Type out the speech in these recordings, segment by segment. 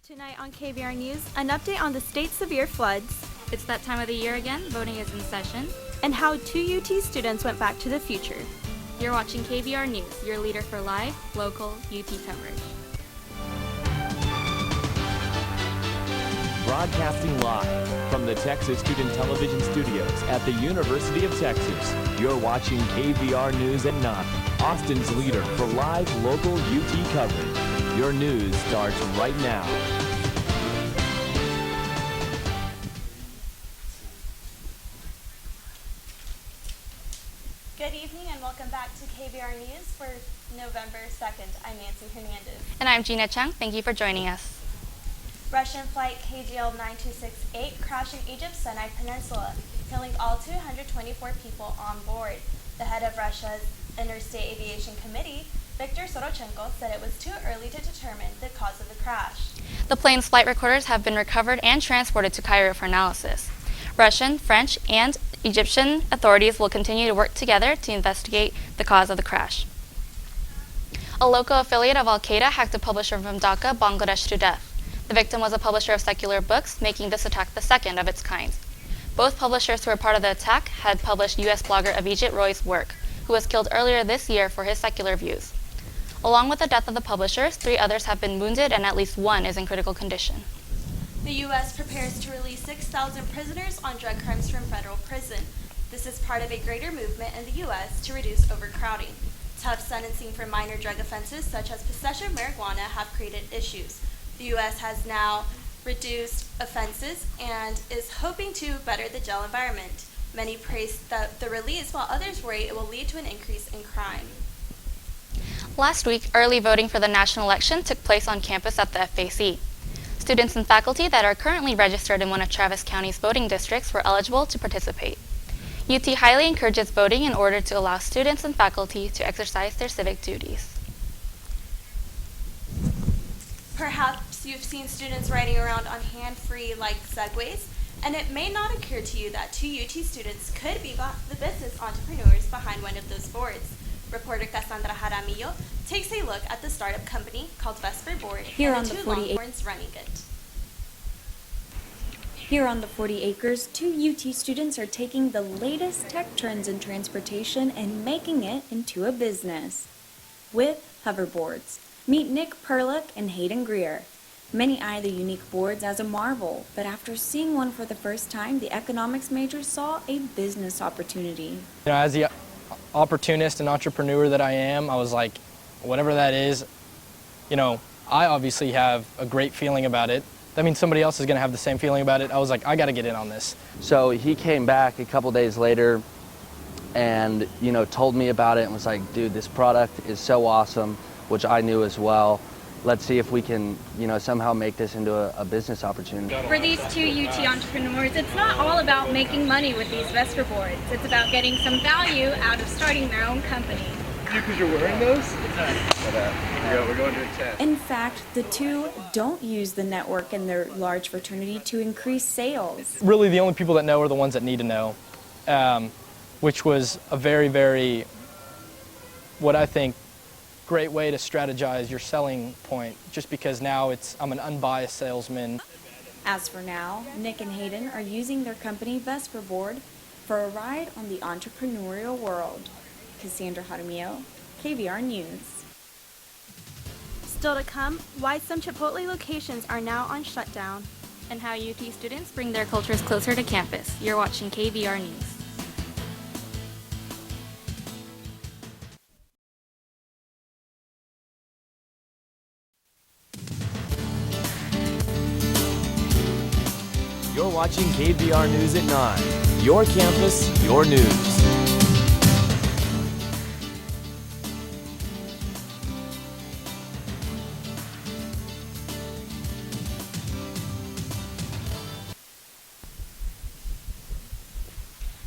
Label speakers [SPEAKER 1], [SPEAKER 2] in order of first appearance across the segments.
[SPEAKER 1] Tonight on KVR News, an update on the state's severe floods.
[SPEAKER 2] It's that time of the year again, voting is in session.
[SPEAKER 1] And how 2 UT students went back to the future.
[SPEAKER 2] You're watching KVR News, your leader for live, local UT coverage.
[SPEAKER 3] Broadcasting live from the Texas Student Television Studios at the University of Texas. You're watching KVR News at 9, Austin's leader for live, local UT coverage. Your news starts right now.
[SPEAKER 1] Good evening and welcome back to KVR News for November 2nd. I'm Nancy Hernandez.
[SPEAKER 2] And I'm Gina Chung. Thank you for joining us.
[SPEAKER 1] Russian flight KGL 9268 crashed in Egypt's Sinai Peninsula, killing all 224 people on board. The head of Russia's Interstate Aviation Committee, Viktor Sorochenko, said it was too early to determine the cause of the crash.
[SPEAKER 2] The plane's flight recorders have been recovered and transported to Cairo for analysis. Russian, French, and Egyptian authorities will continue to work together to investigate the cause of the crash. A local affiliate of Al-Qaeda hacked a publisher from Dhaka, Bangladesh to death. The victim was a publisher of secular books, making this attack the second of its kind. Both publishers who were part of the attack had published U.S. blogger Avijit Roy's work, who was killed earlier this year for his secular views. Along with the death of the publishers, 3 others have been wounded and at least 1 is in critical condition.
[SPEAKER 1] The U.S. prepares to release 6,000 prisoners on drug crimes from federal prison. This is part of a greater movement in the U.S. to reduce overcrowding. Tough sentencing for minor drug offenses such as possession of marijuana have created issues. The U.S. has now reduced offenses and is hoping to better the jail environment. Many praise the release, while others worry it will lead to an increase in crime.
[SPEAKER 2] Last week, early voting for the national election took place on campus at the FAC. Students and faculty that are currently registered in one of Travis County's voting districts were eligible to participate. UT highly encourages voting in order to allow students and faculty to exercise their civic duties.
[SPEAKER 1] Perhaps you've seen students riding around on hand-free like segways, and it may not occur to you that 2 UT students could be the business entrepreneurs behind one of those boards. Reporter Cassandra Jaramillo takes a look at the startup company called Vesper Board
[SPEAKER 4] Here
[SPEAKER 1] and
[SPEAKER 4] on
[SPEAKER 1] the
[SPEAKER 4] the
[SPEAKER 1] 2
[SPEAKER 4] 48
[SPEAKER 1] Longhorns running it.
[SPEAKER 4] Here on the 40 acres, 2 UT students are taking the latest tech trends in transportation and making it into a business. With hoverboards. Meet Nick Perlick and Hayden Greer. Many eye the unique boards as a marvel, but after seeing one for the first time, the economics major saw a business opportunity.
[SPEAKER 5] As the opportunist and entrepreneur that I am, I was like, whatever that is, I obviously have a great feeling about it. That means somebody else is going to have the same feeling about it. I was like, I got to get in on this.
[SPEAKER 6] So he came back a couple days later and, told me about it and was like, dude, this product is so awesome, which I knew as well. Let's see if we can, somehow make this into a business opportunity.
[SPEAKER 7] For these 2 UT entrepreneurs, it's not all about making money with these Vesper boards. It's about getting some value out of starting their own company.
[SPEAKER 8] Because you're wearing those? We're going to a test.
[SPEAKER 4] In fact, the 2 don't use the network in their large fraternity to increase sales.
[SPEAKER 5] Really, the only people that know are the ones that need to know, which was a very, very, what I think, great way to strategize your selling point, just because now I'm an unbiased salesman.
[SPEAKER 4] As for now, Nick and Hayden are using their company Vesper Board for a ride on the entrepreneurial world. Cassandra Jaramillo, KVR News.
[SPEAKER 1] Still to come, why some Chipotle locations are now on shutdown.
[SPEAKER 2] And how UT students bring their cultures closer to campus. You're watching KVR News.
[SPEAKER 3] You're watching KVR News at 9. Your campus, your news.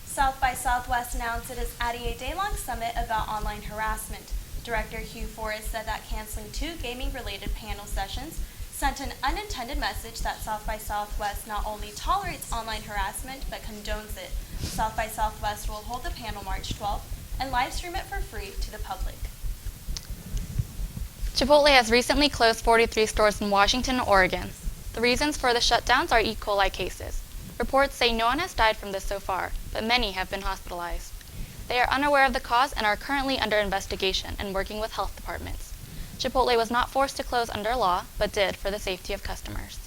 [SPEAKER 1] South by Southwest announced it is adding a day-long summit about online harassment. Director Hugh Forrest said that canceling 2 gaming-related panel sessions sent an unintended message that South by Southwest not only tolerates online harassment, but condones it. South by Southwest will hold the panel March 12th and live stream it for free to the public.
[SPEAKER 2] Chipotle has recently closed 43 stores in Washington and Oregon. The reasons for the shutdowns are E. coli cases. Reports say no one has died from this so far, but many have been hospitalized. They are unaware of the cause and are currently under investigation and working with health departments. Chipotle was not forced to close under law, but did for the safety of customers.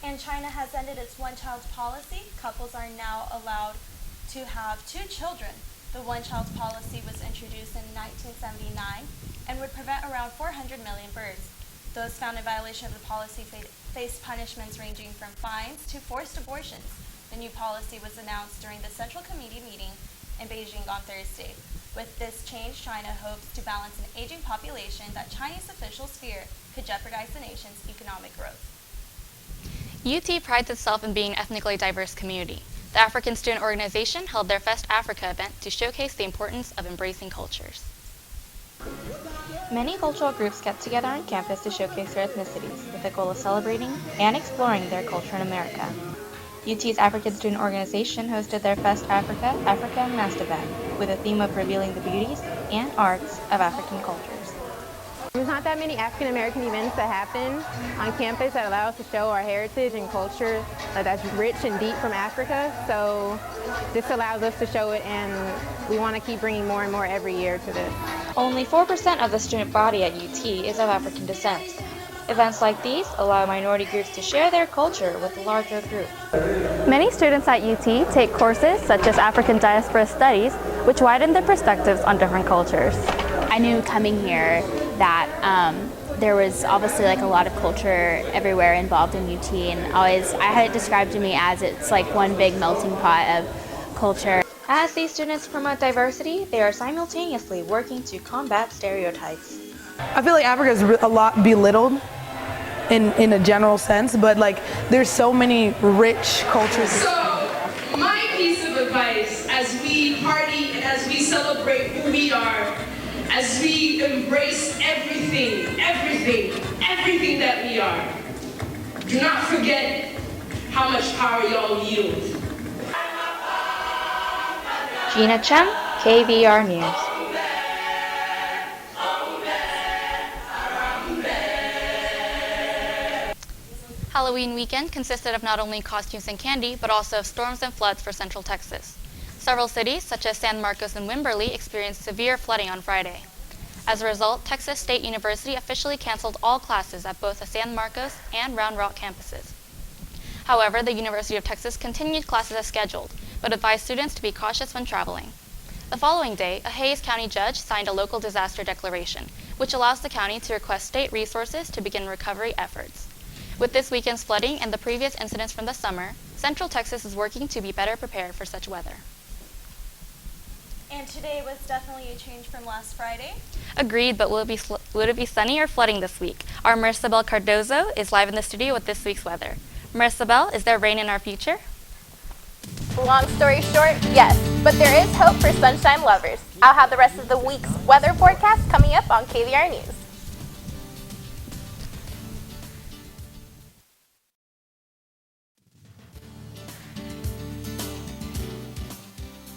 [SPEAKER 1] And China has ended its one-child policy. Couples are now allowed to have 2 children. The one-child policy was introduced in 1979 and would prevent around 400 million births. Those found in violation of the policy face punishments ranging from fines to forced abortions. The new policy was announced during the Central Committee meeting in Beijing on Thursday. With this change, China hopes to balance an aging population that Chinese officials fear could jeopardize the nation's economic growth.
[SPEAKER 2] UT prides itself in being an ethnically diverse community. The African Student Organization held their Fest Africa event to showcase the importance of embracing cultures. Many cultural groups get together on campus to showcase their ethnicities with the goal of celebrating and exploring their culture in America. UT's African Student Organization hosted their Fest Africa Unmasked event with a theme of revealing the beauties and arts of African cultures.
[SPEAKER 9] There's not that many African American events that happen on campus that allow us to show our heritage and culture that's rich and deep from Africa. So this allows us to show it, and we want to keep bringing more and more every year to this.
[SPEAKER 2] Only 4% of the student body at UT is of African descent. Events like these allow minority groups to share their culture with a larger group. Many students at UT take courses such as African Diaspora Studies, which widen their perspectives on different cultures.
[SPEAKER 10] I knew coming here that there was obviously like a lot of culture everywhere involved in UT, and I had it described to me as it's like one big melting pot of culture. As these students promote diversity, they are simultaneously working to combat stereotypes.
[SPEAKER 11] I feel like Africa is a lot belittled in a general sense, but like there's so many rich cultures.
[SPEAKER 12] So my piece of advice as we party and as we celebrate who we are, as we embrace everything that we are, do not forget how much power y'all yield.
[SPEAKER 2] Gina Chen, KVR News. Halloween weekend consisted of not only costumes and candy, but also of storms and floods for Central Texas. Several cities, such as San Marcos and Wimberley, experienced severe flooding on Friday. As a result, Texas State University officially canceled all classes at both the San Marcos and Round Rock campuses. However, the University of Texas continued classes as scheduled, but advised students to be cautious when traveling. The following day, a Hays County judge signed a local disaster declaration, which allows the county to request state resources to begin recovery efforts. With this weekend's flooding and the previous incidents from the summer, Central Texas is working to be better prepared for such weather.
[SPEAKER 1] And today was definitely a change from last Friday.
[SPEAKER 2] Agreed, but will it be sunny or flooding this week? Our Maricel Cardozo is live in the studio with this week's weather. Maricel, is there rain in our future?
[SPEAKER 13] Long story short, yes, but there is hope for sunshine lovers. I'll have the rest of the week's weather forecast coming up on KVR News.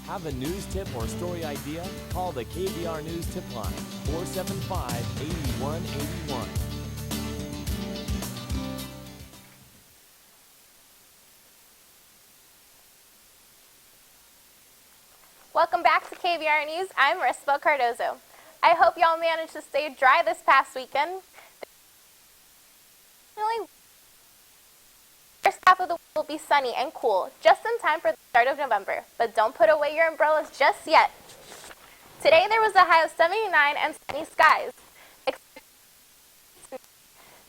[SPEAKER 3] Have a news tip or story idea? Call the KVR News tip line, 475-8181.
[SPEAKER 13] Welcome back to KVR News. I'm Maricel Cardozo. I hope y'all managed to stay dry this past weekend. The first half of the week will be sunny and cool, just in time for the start of November. But don't put away your umbrellas just yet. Today there was a high of 79 and sunny skies.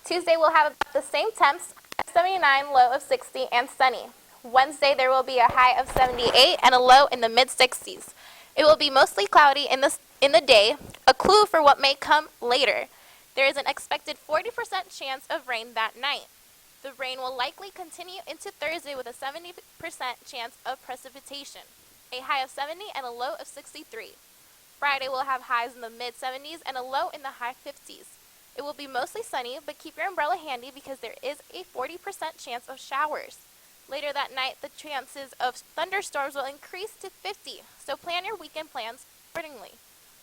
[SPEAKER 13] Tuesday we'll have about the same temps, 79, low of 60, and sunny. Wednesday there will be a high of 78 and a low in the mid-60s. It will be mostly cloudy in the day, a clue for what may come later. There is an expected 40% chance of rain that night. The rain will likely continue into Thursday with a 70% chance of precipitation, a high of 70 and a low of 63. Friday will have highs in the mid-70s and a low in the high 50s. It will be mostly sunny, but keep your umbrella handy because there is a 40% chance of showers. Later that night, the chances of thunderstorms will increase to 50, so plan your weekend plans accordingly.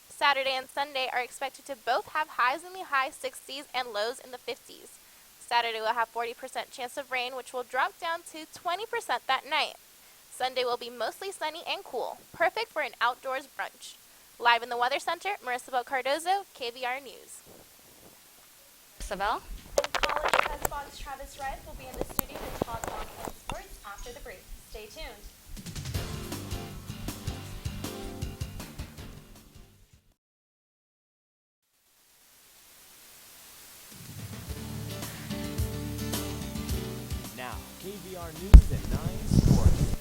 [SPEAKER 13] Saturday and Sunday are expected to both have highs in the high 60s and lows in the 50s. Saturday will have 40% chance of rain, which will drop down to 20% that night. Sunday will be mostly sunny and cool, perfect for an outdoors brunch. Live in the Weather Center, Marissa Bell Cardozo, KVR News.
[SPEAKER 2] Isabel?
[SPEAKER 1] And college press box Travis Rife will be in the studio to talk Longhorn sports after the break. Stay tuned.
[SPEAKER 3] Now, KVR News at 9 Sports.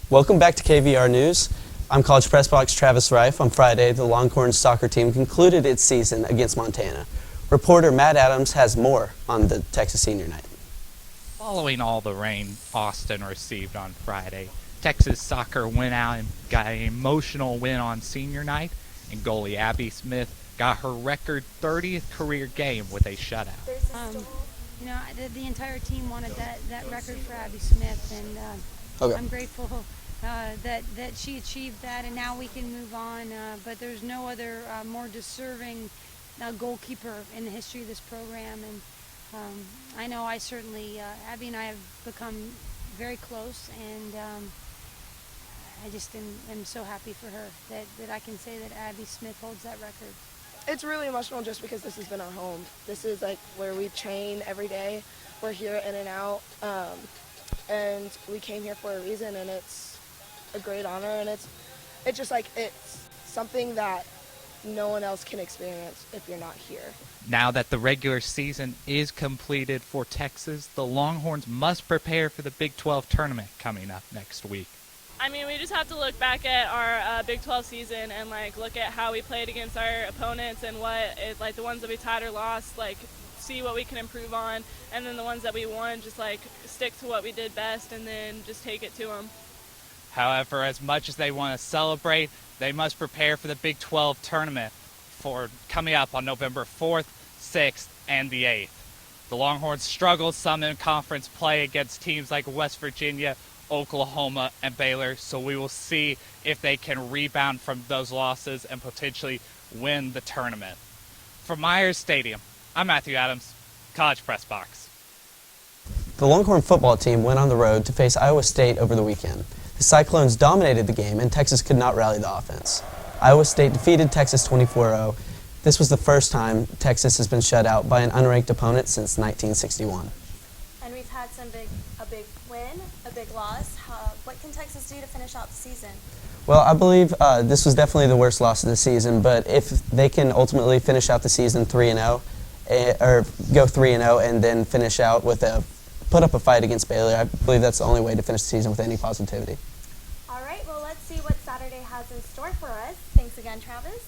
[SPEAKER 14] Welcome back to KVR News. I'm College Press Box Travis Rife. On Friday, the Longhorns soccer team concluded its season against Montana. Reporter Matt Adams has more on the Texas Senior Night.
[SPEAKER 15] Following all the rain Austin received on Friday, Texas soccer went out and got an emotional win on Senior Night, and goalie Abby Smith got her record 30th career game with a shutout.
[SPEAKER 16] You know, the entire team wanted that record for Abby Smith, and I'm grateful that she achieved that, and now we can move on. But there's no other more deserving goalkeeper in the history of this program, and I know I certainly, Abby and I have become very close, and I just am so happy for her that I can say that Abby Smith holds that record.
[SPEAKER 17] It's really emotional just because this has been our home. This is like where we train every day. We're here in and out, and we came here for a reason, and it's a great honor, and it's just like it's something that no one else can experience if you're not here.
[SPEAKER 15] Now that the regular season is completed for Texas, the Longhorns must prepare for the Big 12 tournament coming up next week.
[SPEAKER 18] I mean, we just have to look back at our Big 12 season and look at how we played against our opponents and what is the ones that we tied or lost, see what we can improve on, and then the ones that we won, just stick to what we did best and then just take it to them.
[SPEAKER 15] However, as much as they want to celebrate, they must prepare for the Big 12 tournament for coming up on November 4th, 6th, and the 8th. The Longhorns struggled some in conference play against teams like West Virginia, Oklahoma, and Baylor, so we will see if they can rebound from those losses and potentially win the tournament. From Myers Stadium, I'm Matthew Adams, College Press Box.
[SPEAKER 14] The Longhorn football team went on the road to face Iowa State over the weekend. The Cyclones dominated the game, and Texas could not rally the offense. Iowa State defeated Texas 24-0. This was the first time Texas has been shut out by an unranked opponent since 1961.
[SPEAKER 1] And we've had a big win, a big loss. What can Texas do to finish out the season?
[SPEAKER 14] Well, I believe this was definitely the worst loss of the season, but if they can ultimately finish out the season 3-0, or go 3-0 and then finish out with put up a fight against Baylor, I believe that's the only way to finish the season with any positivity.
[SPEAKER 1] All right, well, let's see what Saturday has in store for us. Thanks again, Travis.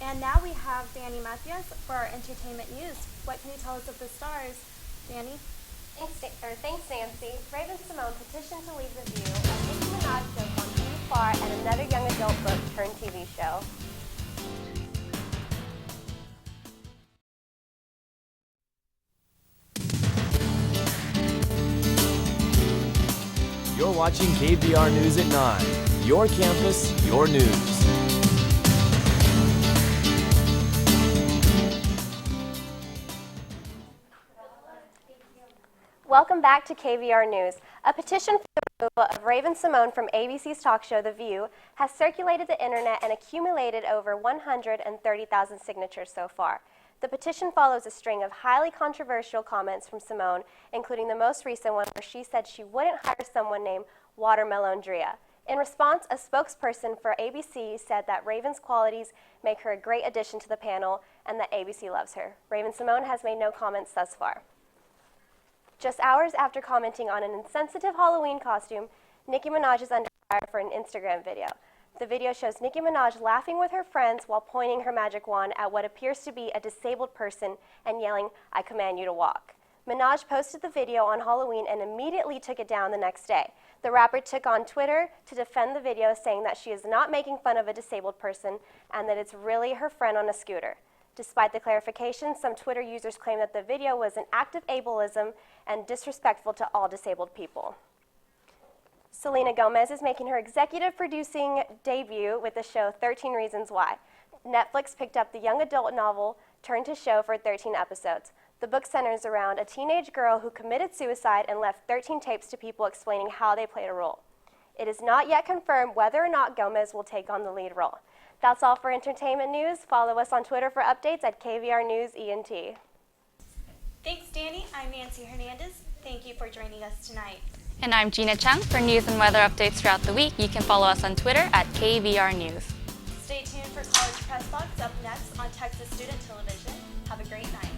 [SPEAKER 1] And now we have Danny Mathias for our entertainment news. What can you tell us of the stars, Danny?
[SPEAKER 19] Thanks, Nancy. Raven-Symoné petitioned to leave the View, a Nicki Minaj joke on Too Far, and another young adult book turned TV show.
[SPEAKER 3] You're watching KVR News at 9. Your campus, your news.
[SPEAKER 19] Welcome back to KVR News. A petition for the removal of Raven-Symoné from ABC's talk show The View has circulated the internet and accumulated over 130,000 signatures so far. The petition follows a string of highly controversial comments from Symoné, including the most recent one where she said she wouldn't hire someone named Watermelondria. In response, a spokesperson for ABC said that Raven's qualities make her a great addition to the panel and that ABC loves her. Raven-Symoné has made no comments thus far. Just hours after commenting on an insensitive Halloween costume, Nicki Minaj is under fire for an Instagram video. The video shows Nicki Minaj laughing with her friends while pointing her magic wand at what appears to be a disabled person and yelling, "I command you to walk." Minaj posted the video on Halloween and immediately took it down the next day. The rapper took on Twitter to defend the video, saying that she is not making fun of a disabled person and that it's really her friend on a scooter. Despite the clarification, some Twitter users claim that the video was an act of ableism and disrespectful to all disabled people. Selena Gomez is making her executive producing debut with the show 13 Reasons Why. Netflix picked up the young adult novel turned to show for 13 episodes. The book centers around a teenage girl who committed suicide and left 13 tapes to people explaining how they played a role. It is not yet confirmed whether or not Gomez will take on the lead role. That's all for entertainment news. Follow us on Twitter for updates at KVR News ENT.
[SPEAKER 1] Thanks, Danny. I'm Nancy Hernandez. Thank you for joining us tonight.
[SPEAKER 2] And I'm Gina Chung. For news and weather updates throughout the week, you can follow us on Twitter at KVR News.
[SPEAKER 1] Stay tuned for College Press Box up next on Texas Student Television. Have a great night.